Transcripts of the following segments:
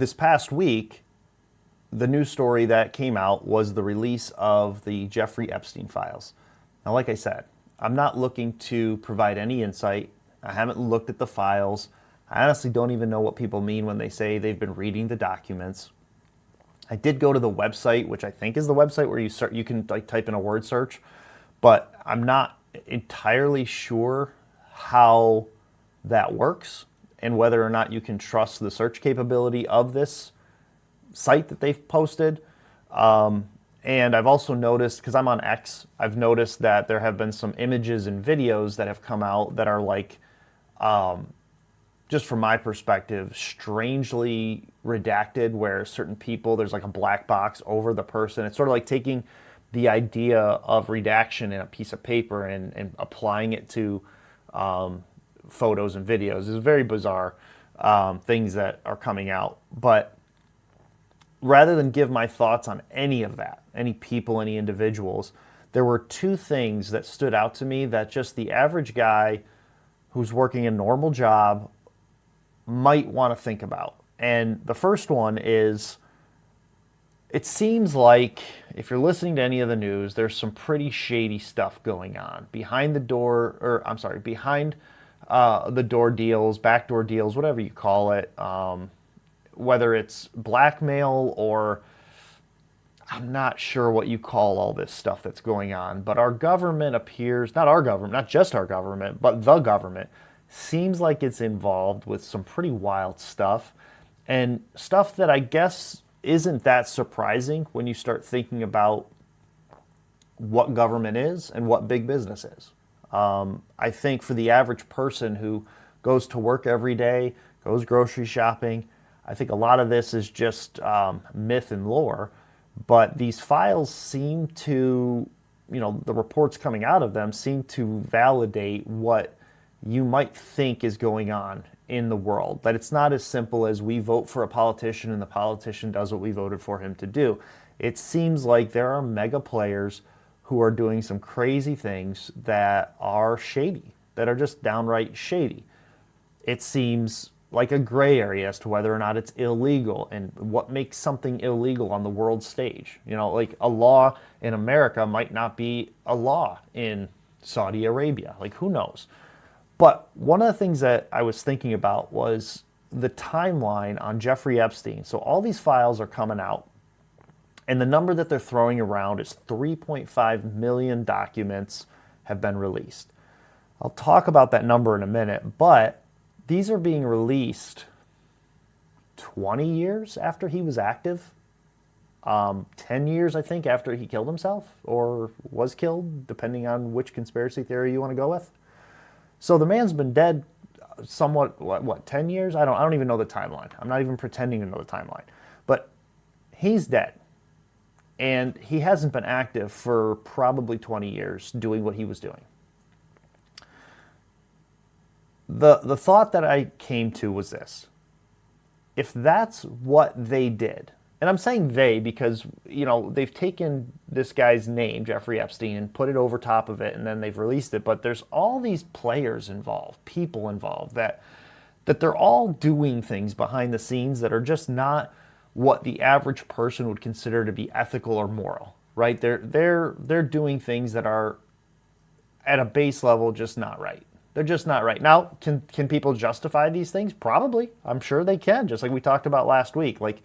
this past week, the news story that came out was the release of the Jeffrey Epstein files. Now, like I said, I'm not looking to provide any insight. I haven't looked at the files. I honestly don't even know what people mean when they say they've been reading the documents. I did go to the website, which I think is the website where you can like type in a word search, but I'm not entirely sure how that works and whether or not you can trust the search capability of this site that they've posted. And I've also noticed, because I'm on X, I've noticed that there have been some images and videos that have come out that are like, just from my perspective, strangely redacted, where certain people, there's like a black box over the person. It's sort of like taking the idea of redaction in a piece of paper and applying it to photos and videos. It's very bizarre things that are coming out. But rather than give my thoughts on any of that, any people, any individuals, there were two things that stood out to me that just the average guy who's working a normal job might want to think about. And the first one is, it seems like if you're listening to any of the news, there's some pretty shady stuff going on behind the door, or I'm sorry, behind the door deals, backdoor deals, whatever you call it. Whether it's blackmail or I'm not sure what you call all this stuff that's going on, but our government appears, not our government, not just our government, but the government seems like it's involved with some pretty wild stuff, and stuff that I guess isn't that surprising when you start thinking about what government is and what big business is. I think for the average person who goes to work every day, goes grocery shopping, I think a lot of this is just myth and lore, but these files seem to, the reports coming out of them seem to validate what you might think is going on in the world. That it's not as simple as we vote for a politician and the politician does what we voted for him to do. It seems like there are mega players who are doing some crazy things that are shady, that are just downright shady. It seems like a gray area as to whether or not it's illegal and what makes something illegal on the world stage. Like a law in America might not be a law in Saudi Arabia. Like, who knows? But one of the things that I was thinking about was the timeline on Jeffrey Epstein. So all these files are coming out, and the number that they're throwing around is 3.5 million documents have been released. I'll talk about that number in a minute, but these are being released 20 years after he was active, 10 years, I think, after he killed himself or was killed, depending on which conspiracy theory you want to go with. So the man's been dead somewhat, 10 years? I don't even know the timeline. I'm not even pretending to know the timeline. But he's dead. And he hasn't been active for probably 20 years doing what he was doing. The thought that I came to was this. If that's what they did, and I'm saying they because, they've taken this guy's name, Jeffrey Epstein, and put it over top of it, and then they've released it. But there's all these players involved, people involved, that they're all doing things behind the scenes that are just not what the average person would consider to be ethical or moral, right? They're doing things that are, at a base level, just not right. They're just not right. Now, can people justify these things? Probably. I'm sure they can, just like we talked about last week. Like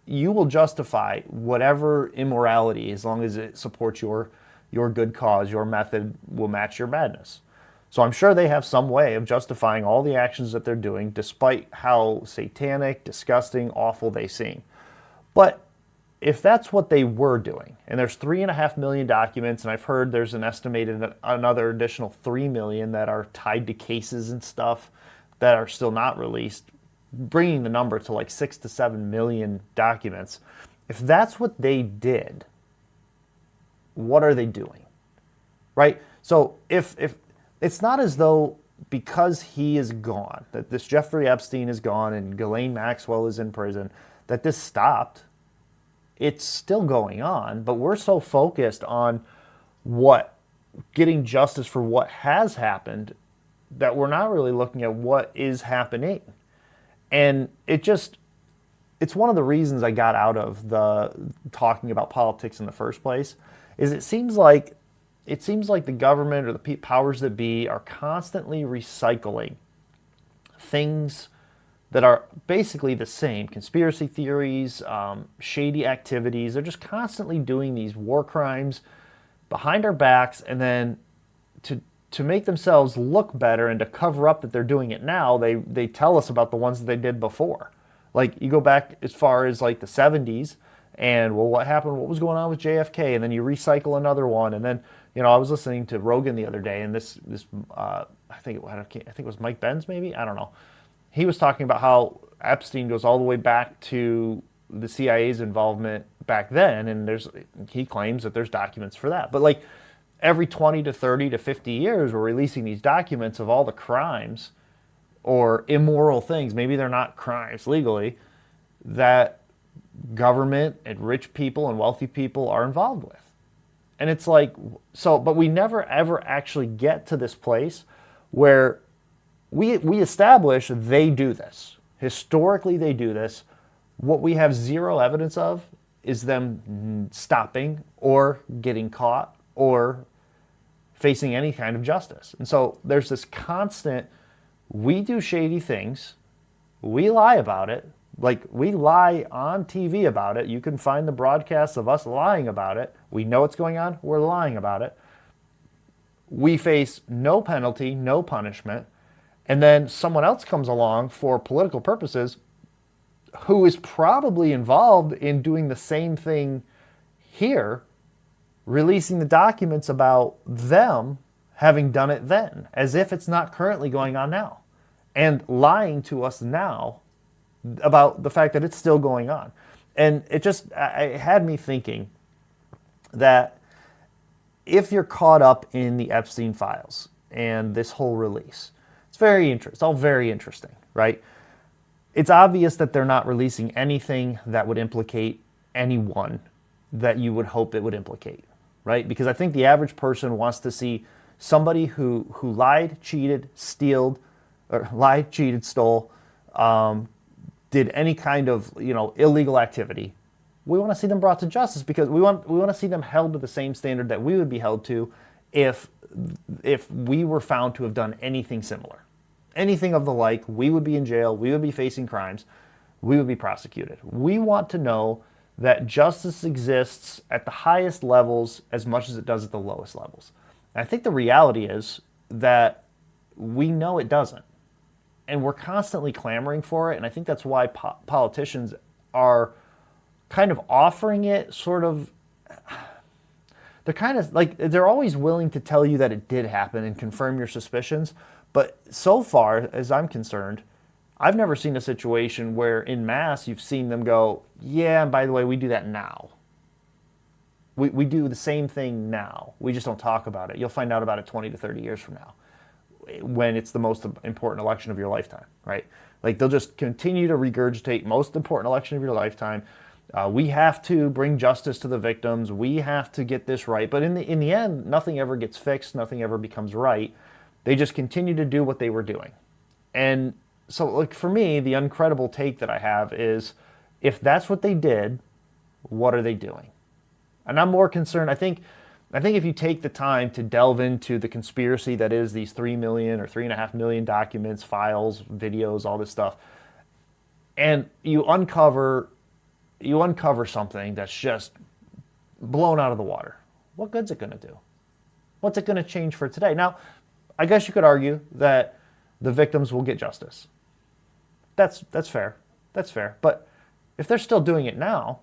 you will justify whatever immorality as long as it supports your good cause. Your method will match your madness. So I'm sure they have some way of justifying all the actions that they're doing, despite how satanic, disgusting, awful they seem. But if that's what they were doing, and there's 3.5 million documents, and I've heard there's an estimated another additional 3 million that are tied to cases and stuff that are still not released, bringing the number to like 6 to 7 million documents. If that's what they did, what are they doing? Right? So if it's not as though because he is gone, that this Jeffrey Epstein is gone and Ghislaine Maxwell is in prison, that this stopped. It's still going on, but we're so focused on getting justice for what has happened that we're not really looking at what is happening. And it just, it's one of the reasons I got out of the talking about politics in the first place, is it seems like the government or the powers that be are constantly recycling things that are basically the same. Conspiracy theories, shady activities. They're just constantly doing these war crimes behind our backs, and then to make themselves look better and to cover up that they're doing it now, they tell us about the ones that they did before. Like, you go back as far as like the 70s, and well, what happened? What was going on with JFK? And then you recycle another one, and then I was listening to Rogan the other day, and this I think it was Mike Benz, maybe, I don't know. He was talking about how Epstein goes all the way back to the CIA's involvement back then, and he claims that there's documents for that. But like every 20 to 30 to 50 years, we're releasing these documents of all the crimes or immoral things, maybe they're not crimes legally, that government and rich people and wealthy people are involved with. And it's like, but we never ever actually get to this place where we establish they do this. Historically, they do this. What we have zero evidence of is them stopping or getting caught or facing any kind of justice. And so there's this constant, we do shady things, we lie about it, like we lie on TV about it. You can find the broadcasts of us lying about it. We know what's going on, we're lying about it. We face no penalty, no punishment, and then someone else comes along for political purposes who is probably involved in doing the same thing here, releasing the documents about them having done it then, as if it's not currently going on now, and lying to us now about the fact that it's still going on. And it had me thinking that if you're caught up in the Epstein files and this whole release, it's all very interesting, right? It's obvious that they're not releasing anything that would implicate anyone that you would hope it would implicate, right? Because I think the average person wants to see somebody who lied, cheated, stole, did any kind of illegal activity. We want to see them brought to justice because we want to see them held to the same standard that we would be held to if we were found to have done anything similar. Anything of the like, we would be in jail, we would be facing crimes, we would be prosecuted. We want to know that justice exists at the highest levels as much as it does at the lowest levels. And I think the reality is that we know it doesn't. And we're constantly clamoring for it, and I think that's why politicians are kind of offering it they're kind of like, they're always willing to tell you that it did happen and confirm your suspicions. But so far, as I'm concerned, I've never seen a situation where in mass you've seen them go, yeah, and by the way, we do that now. We do the same thing now. We just don't talk about it. You'll find out about it 20 to 30 years from now, when it's the most important election of your lifetime, right? Like, they'll just continue to regurgitate most important election of your lifetime. We have to bring justice to the victims. We have to get this right. But in the end, nothing ever gets fixed. Nothing ever becomes right. They just continue to do what they were doing. And so, like, for me, the uncredible take that I have is, if that's what they did, what are they doing? And I'm more concerned, I think if you take the time to delve into the conspiracy that is these 3 million or 3.5 million documents, files, videos, all this stuff, and you uncover something that's just blown out of the water, what good's it going to do? What's it going to change for today? Now, I guess you could argue that the victims will get justice. That's fair. That's fair. But if they're still doing it now,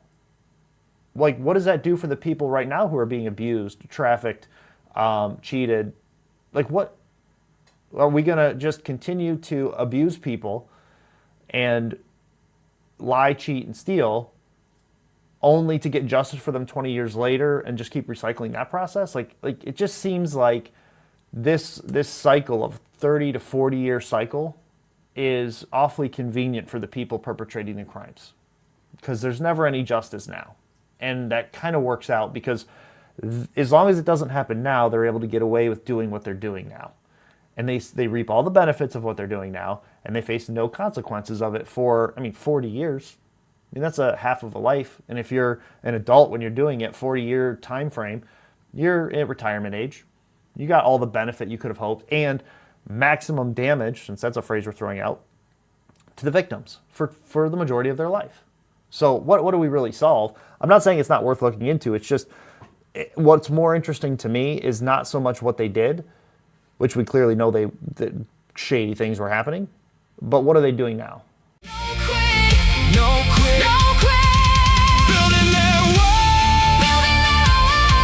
like, what does that do for the people right now who are being abused, trafficked, cheated? Like, what are we going to just continue to abuse people and lie, cheat, and steal only to get justice for them 20 years later and just keep recycling that process? Like it just seems like this cycle of 30 to 40 year cycle is awfully convenient for the people perpetrating the crimes, because there's never any justice now. And that kind of works out because as long as it doesn't happen now, they're able to get away with doing what they're doing now. And they reap all the benefits of what they're doing now, and they face no consequences of it for, 40 years. I mean, that's a half of a life. And if you're an adult when you're doing it, 40-year time frame, you're at retirement age. You got all the benefit you could have hoped, and maximum damage, since that's a phrase we're throwing out, to the victims for the majority of their life. So what do we really solve? I'm not saying it's not worth looking into. It's just what's more interesting to me is not so much what they did, which we clearly know that shady things were happening, but what are they doing now? No quit, no quit, no quit. Building their wall,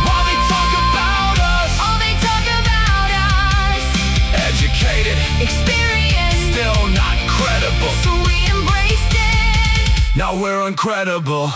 while they talk about us, all they talk about us. Educated, experienced, still not credible. So we embraced it. Now we're uncredible.